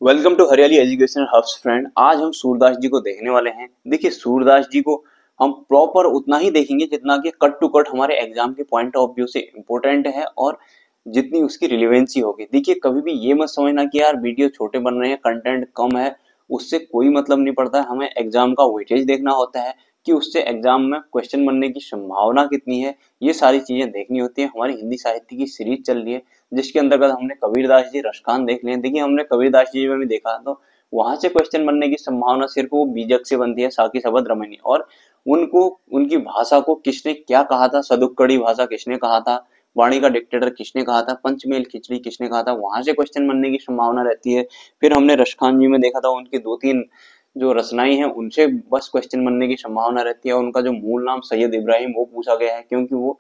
Welcome to हरियाली educational hubs friend. आज हम सूरदास जी को देखने वाले हैं। देखिए, सूरदास जी को हम प्रॉपर उतना ही देखेंगे जितना कि कट टू कट हमारे एग्जाम के पॉइंट ऑफ व्यू से इम्पोर्टेंट है और जितनी उसकी रिलेवेंसी होगी। देखिए, कभी भी ये मत समझना कि यार वीडियो छोटे बन रहे हैं, कंटेंट कम है, उससे कोई मतलब नहीं पड़ता। हमें एग्जाम का वेटेज देखना होता है कि उससे एग्जाम में क्वेश्चन बनने की संभावना कितनी है। ये सारी चीजें देखनी होती है। हमारी हिंदी साहित्य की सीरीज चल रही है जिसके अंतर्गत हमने कबीरदास जी रसखान देख लिए। देखिए, हमने कबीरदास जी में भी देखा तो वहां से क्वेश्चन बनने की संभावना सिर्फ वो बीजक से बनती है, साकी शब्द रमणी। और उनको उनकी भाषा को किसने क्या कहा था, सदुक्कड़ी भाषा किसने कहा था, वाणी का डिक्टेटर किसने कहा था, पंचमेल खिचड़ी किसने कहा था, वहां से क्वेश्चन बनने की संभावना रहती है। फिर हमने रसखान जी में देखा था उनकी दो तीन जो रचनाएं हैं उनसे बस क्वेश्चन बनने की संभावना रहती है। उनका जो मूल नाम सैयद इब्राहिम वो पूछा गया है क्योंकि वो,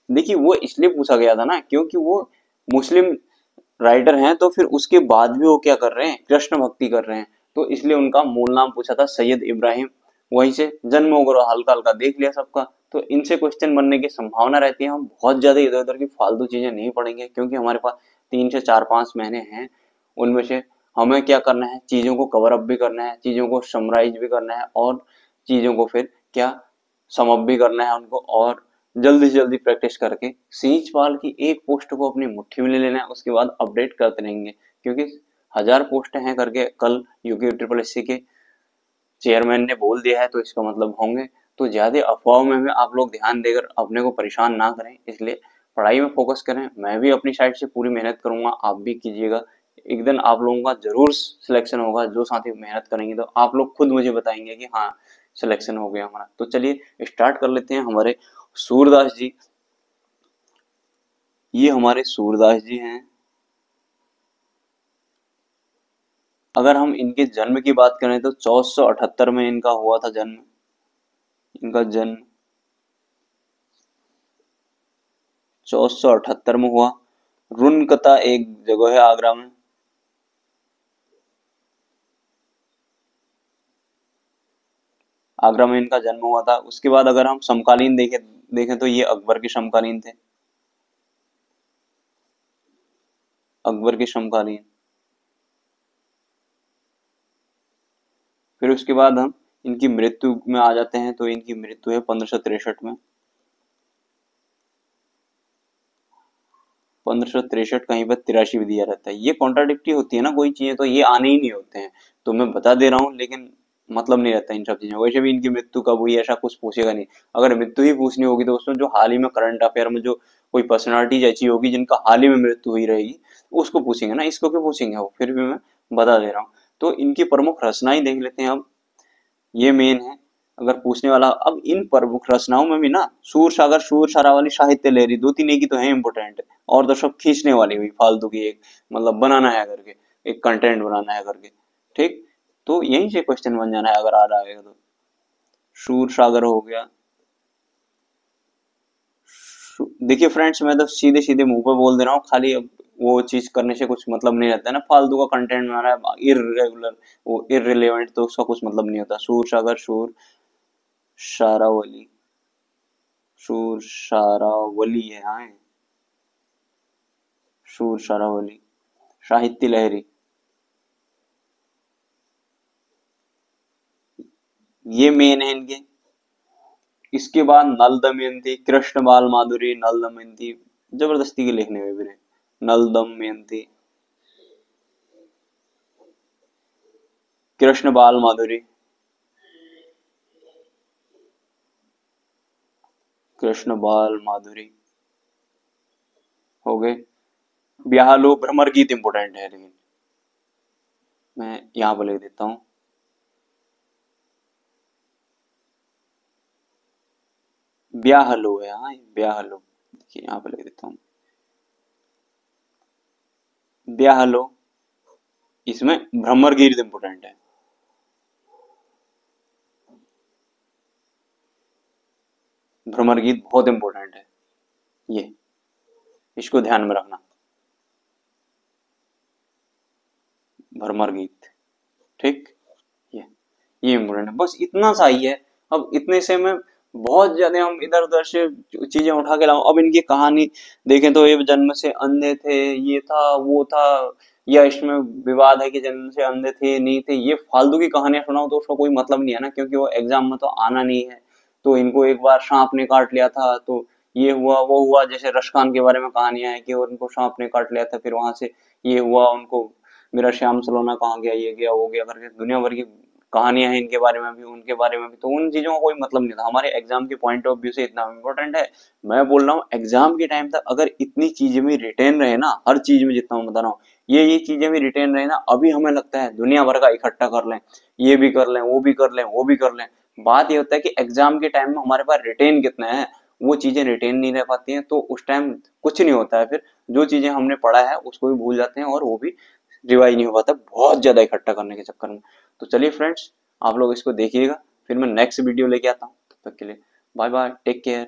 देखिए, वो इसलिए पूछा गया था ना क्योंकि वो मुस्लिम राइटर हैं, तो फिर उसके बाद भी वो क्या कर रहे हैं, कृष्ण भक्ति कर रहे हैं, तो इसलिए उनका मूल नाम पूछा था सैयद इब्राहिम। वहीं से जन्म वगैरह हल्का हल्का देख लिया सबका, तो इनसे क्वेश्चन बनने की संभावना रहती है। हम बहुत ज्यादा इधर उधर की फालतू चीजें नहीं पढ़ेंगे क्योंकि हमारे पास 3 से 4 5 महीने हैं। उनमें से हमें क्या करना है, चीजों को कवर अप भी करना है, चीजों को समराइज भी करना है और चीजों को फिर क्या सम अप भी करना है उनको। और जल्दी से जल्दी प्रैक्टिस करके सींच पाल की एक पोस्ट को अपनी मुट्ठी में ले लेना है। उसके बाद अपडेट करते रहेंगे क्योंकि 1000 पोस्ट हैं करके कल यूके ट्रिपल एससी के चेयरमैन ने बोल दिया है, तो इसका मतलब होंगे। तो ज्यादा अफवाहों में भी आप लोग ध्यान देकर अपने को परेशान ना करें, इसलिए पढ़ाई में फोकस करें। मैं भी अपनी साइड से पूरी मेहनत करूंगा, आप भी कीजिएगा। एक दिन आप लोगों का जरूर सिलेक्शन होगा। जो साथी मेहनत करेंगे तो आप लोग खुद मुझे बताएंगे कि हाँ, सिलेक्शन हो गया हमारा। तो चलिए स्टार्ट कर लेते हैं। हमारे सूरदास जी, ये हमारे सूरदास जी हैं। अगर हम इनके जन्म की बात करें तो 1478 में इनका हुआ था जन्म। इनका जन्म 1478 में हुआ। रुनकता एक जगह है आगरा में। आगरा में इनका जन्म हुआ था। उसके बाद अगर हम समकालीन देखें तो ये अकबर के समकालीन थे। अकबर के समकालीन। फिर उसके बाद हम इनकी मृत्यु में आ जाते हैं, तो इनकी मृत्यु है 1563 में। 1563 कहीं पर 83 भी दिया रहता है। ये कॉन्ट्राडिक्टी होती है ना, कोई चीजें तो ये आने ही नहीं होते हैं। तो मैं बता दे रहा हूँ लेकिन मतलब नहीं रहता इन सब चीजों। वैसे भी इनकी मृत्यु कब हुई ऐसा कुछ पूछेगा नहीं। अगर मृत्यु ही पूछनी होगी तो उसमें जो हाल ही में करंट अफेयर में जो कोई पर्सनालिटी ऐसी होगी जिनका हाल ही में मृत्यु हुई रहेगी उसको पूछेंगे ना, इसको क्यों पूछेंगे। वो फिर भी मैं बता दे रहा हूँ। तो इनकी प्रमुख रचनाएं देख लेते हैं अब। ये मेन है अगर पूछने वाला। अब इन प्रमुख रचनाओं में भी ना सूर सागर, शूर शारावली, साहित्य लहरी, दो तीन एक ही तो है इंपोर्टेंट। और तो सब खींचने वाली हुई फालतू की, एक मतलब बनाना है करके, एक कंटेंट बनाना है करके। ठीक, तो यहीं से क्वेश्चन बन जाना है अगर आ रहा है तो। शूर सागर हो गया। देखिए फ्रेंड्स, मैं तो सीधे सीधे मुंह पे बोल दे रहा हूँ खाली। अब वो चीज करने से कुछ मतलब नहीं रहता है ना, फालतू का कंटेंट बना रहा है इररेगुलर, वो इररिलेवेंट, तो उसका कुछ मतलब नहीं होता। शूर सागर, शूर शारावली, शूर शारावली है, हाँ, शूर शारावली। साहित्य लहरी, ये मेन है इनके। इसके बाद नल दमयंती, कृष्ण बाल माधुरी, नल दमयंती जबरदस्ती के लिखने में भी रहे। नल दमयंती, कृष्ण बाल माधुरी, कृष्ण बाल माधुरी हो गए। ब्याह लो, भ्रमर गीत इंपोर्टेंट है लेकिन मैं यहाँ पर लिख देता हूँ। ब्याह लो है, हाँ, ब्याह लो। देखिए यहाँ पर लिख देता हूँ, ब्याह लो। इसमें भ्रमर गीत इंपोर्टेंट है। भ्रमर गीत बहुत इंपॉर्टेंट है, ये इसको ध्यान में रखना। भ्रमर गीत, ठीक, ये ये इम्पोर्टेंट है। बस इतना सा ही है। अब इतने से मैं बहुत ज्यादा हम इधर उधर से चीजें उठा के लाओ। अब इनकी कहानी देखें तो ये जन्म से अंधे थे, ये था वो था, या इसमें विवाद है कि जन्म से अंधे थे नहीं थे, ये फालतू की कहानियां सुनाओ तो उसका कोई मतलब नहीं है ना, क्योंकि वो एग्जाम में तो आना नहीं है। तो इनको एक बार सांप ने काट लिया था तो ये हुआ वो हुआ, जैसे रशकान के बारे में कहानियां है कि उनको सांप ने काट लिया था, फिर वहां से ये हुआ उनको, मेरा श्याम सलोना कहाँ गया, ये गया वो गया करके दुनिया भर की कहानियां हैं इनके बारे में भी उनके बारे में भी। तो उन चीजों का कोई मतलब नहीं था, हमारे एग्जाम के पॉइंट ऑफ व्यू से इतना इम्पोर्टेंट है। मैं बोल रहा हूँ एग्जाम के टाइम तक अगर इतनी चीजें भी रिटेन रहे ना, हर चीज में जितना मैं बता रहा हूँ, ये चीजें भी रिटेन रहे ना, अभी हमें लगता है दुनिया भर का इकट्ठा कर लें, ये भी कर लें वो भी कर लें वो भी कर लें। बात ये होता है कि एग्जाम के टाइम में हमारे पास रिटेन कितना है, वो चीजें रिटेन नहीं रह पाती हैं, तो उस टाइम कुछ नहीं होता है। फिर जो चीजें हमने पढ़ा है उसको भी भूल जाते हैं और वो भी रिवाइज नहीं हो पाता बहुत ज्यादा इकट्ठा करने के चक्कर में। तो चलिए फ्रेंड्स, आप लोग इसको देखिएगा, फिर मैं नेक्स्ट वीडियो लेके आता हूँ। तब तक के लिए बाय बाय, टेक केयर।